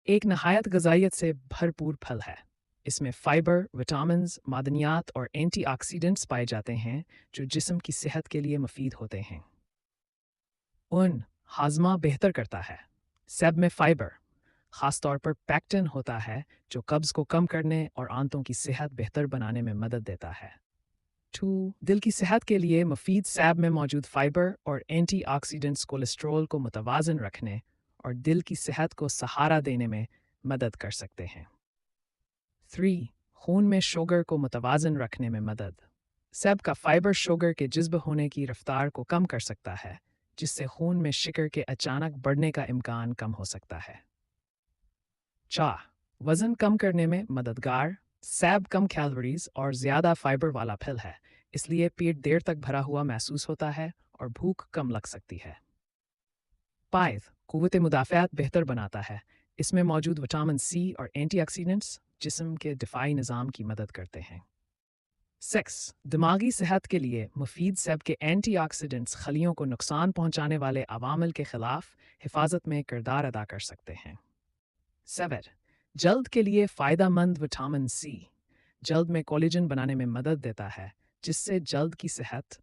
एक नहायत गज़ाइयत से भरपूर फल है। इसमें फाइबर, विटामिन्स, मादनियात और एंटीऑक्सीडेंट्स पाए जाते हैं जो जिस्म की सेहत के लिए मुफीद होते हैं। हाजमा बेहतर करता है। सेब में फाइबर, ख़ास तौर पर पैक्टिन होता है जो कब्ज़ को कम करने और आंतों की सेहत बेहतर बनाने में मदद देता है। दिल की सेहत के लिए मुफीद सेब में मौजूद फाइबर और एंटीऑक्सीडेंट्स कोलेस्ट्रॉल को मुतवाज़न रखने और दिल की सेहत को सहारा देने में मदद कर सकते हैं। 3. खून में शुगर को मुतवाज़न रखने में मदद। सेब का फाइबर शुगर के जज्ब होने की रफ्तार को कम कर सकता है, जिससे खून में शिकर के अचानक बढ़ने का इम्कान कम हो सकता है। वज़न कम करने में मददगार। सेब कम कैलोरीज और ज़्यादा फाइबर वाला फल है, इसलिए पेट देर तक भरा हुआ महसूस होता है और भूख कम लग सकती है। क़ुव्वत मुदाफ़ात बेहतर बनाता है। इसमें मौजूद विटामिन सी और एंटीऑक्सीडेंट्स जिस्म के दिफाई निज़ाम की मदद करते हैं। दिमागी सेहत के लिए मुफीद सेब के एंटीऑक्सीडेंट्स खलियों को नुकसान पहुंचाने वाले अवामिल के खिलाफ हिफाजत में किरदार अदा कर सकते हैं। 7. जल्द के लिए फ़ायदेमंद विटामिन सी जल्द में कोलेजन बनाने में मदद देता है, जिससे जल्द की सेहत